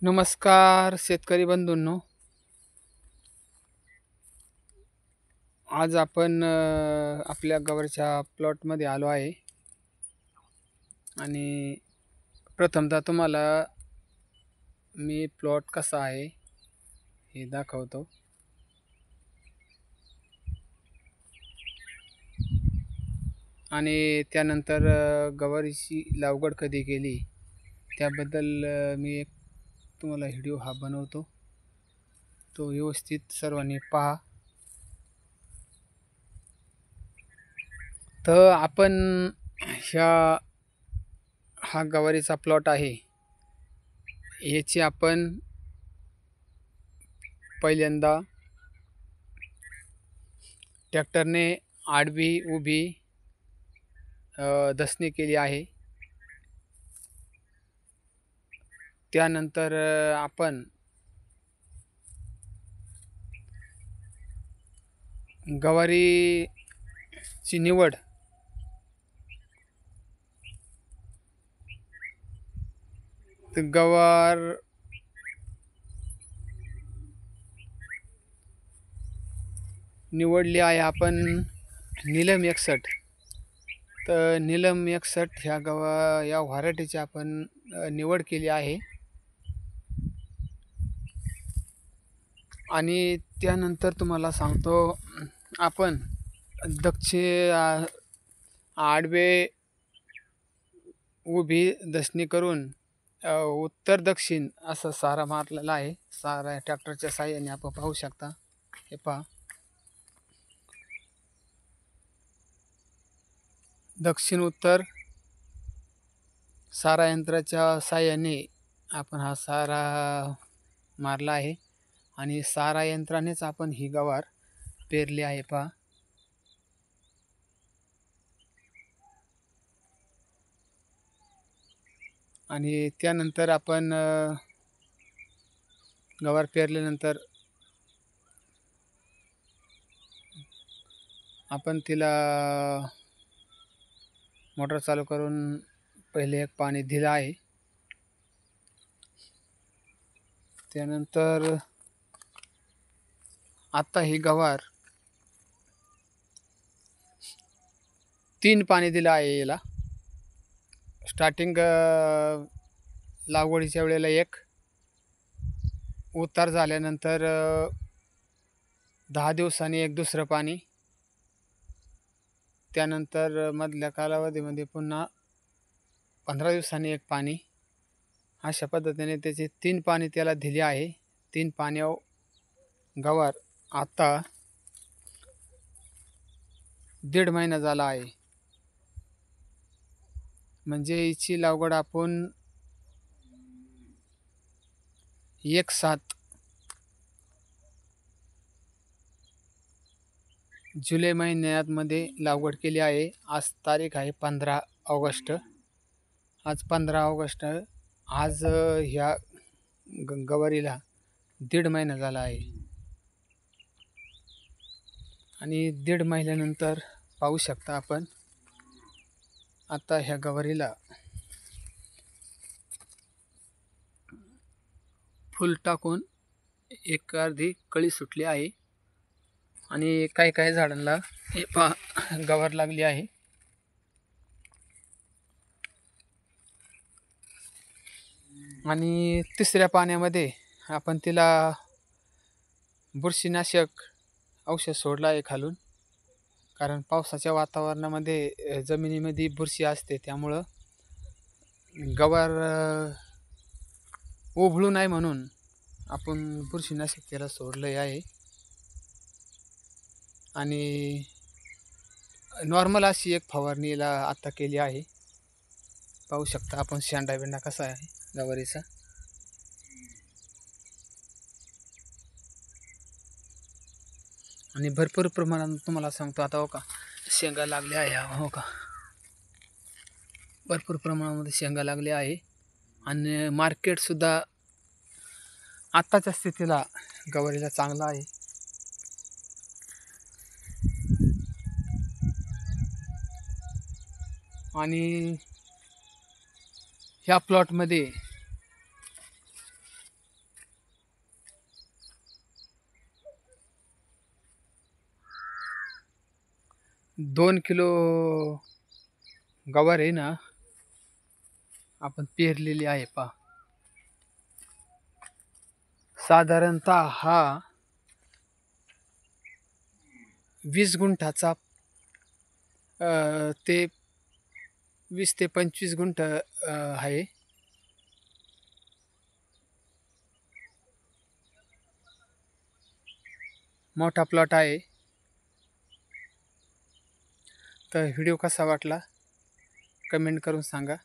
नमस्कार शेतकरी बंधूंनो. आज आपण आपल्या गवारच्या प्लॉटमध्ये आलो आहे आणि प्रथमतः तुम्हाला मी प्लॉट कसा आहे हे दाखवतो. आणि त्यानंतर गवारीची लागवड कधी केली त्याबद्दल मी एक तुम्हाला व्हिडिओ हा बनवतो. तो व्यवस्थित सर्व नीट पहा. तर आपण हा गवारीचा प्लॉट आहे. याची आपण पहिल्यांदा ट्रॅक्टरने आडवी उभी दसणी केली आहे. त्यानंतर आपण गवारीची निवड गवार निवडली आहे आपण नीलम 61. तर नीलम 61 या व्हरायटीची आपण निवड केली आहे. आणि त्यानंतर तुम्हाला सांगतो, आपण आडवे उभी दसणी करून उत्तर दक्षिण असं सारा मारलेला आहे. सारा ट्रॅक्टरच्या साहाय्याने आपण पाहू शकता. हे पहा, दक्षिण उत्तर सारा यंत्राच्या साहाय्याने आपण हा सारा मारला आहे आणि सारा यंत्रानेच आपण ही गवार पेरली आहे. पहा, आणि त्यानंतर आपण गवार पेरल्यानंतर आपण तिला मोटर चालू करून पहिले एक पाणी दिलं आहे. त्यानंतर आता ही गवार 3 पाणी दिलं आहे. याला स्टार्टिंग लागवडीच्या वेळेला एक, उतार झाल्यानंतर 10 दिवसांनी एक दुसरं पाणी, त्यानंतर मधल्या कालावधीमध्ये पुन्हा 15 दिवसांनी एक पाणी. अशा पद्धतीने त्याचे 3 पाणी त्याला दिले आहे. 3 पाण्यावर गवार आता 1.5 महिना झाला आहे. म्हणजे हिची लागवड आपण 1/7 जुलै महिन्यामध्ये लागवड केली आहे. आज तारीख आहे 15 ऑगस्ट. आज 15 ऑगस्ट. आज ह्या गवारीला 1.5 महिना झाला आहे. आणि 1.5 महिन्यानंतर पाहू शकता आपण, आता ह्या गवारीला फुल टाकून एक अर्धी कळी सुटली आहे. आणि काही काही झाडांना हे पहा गवार लागली आहे. आणि तिसऱ्या पाण्यामध्ये आपण तिला बुरशीनाशक औषध सोडलं आहे खालून. कारण पावसाच्या वातावरणामध्ये जमिनीमध्ये बुरशी असते, त्यामुळं गवार उभळू नाही म्हणून आपण बुरशीनाशक त्याला सोडलं आहे. आणि नॉर्मल अशी एक फवारणीला आता केली आहे. पाहू शकता आपण शेंडा बिंडा कसा आहे गवारीचा. आणि भरपूर प्रमाणात तुम्हाला सांगतो आता, हो का, शेंगा लागल्या आहे. हो का, भरपूर प्रमाणामध्ये शेंगा लागल्या आहे. आणि मार्केटसुद्धा आत्ताच्या स्थितीला गवारीला चांगला आहे. आणि ह्या प्लॉटमध्ये 2 किलो गवार आहे ना आपण पेरलेली आहे पहा. साधारणतः हा 20 गुंठाचा ते 20 ते 25 गुंठ आहे. मोठा प्लॉट आहे. तर व्हिडिओ कसा वाटला कमेंट करून सांगा.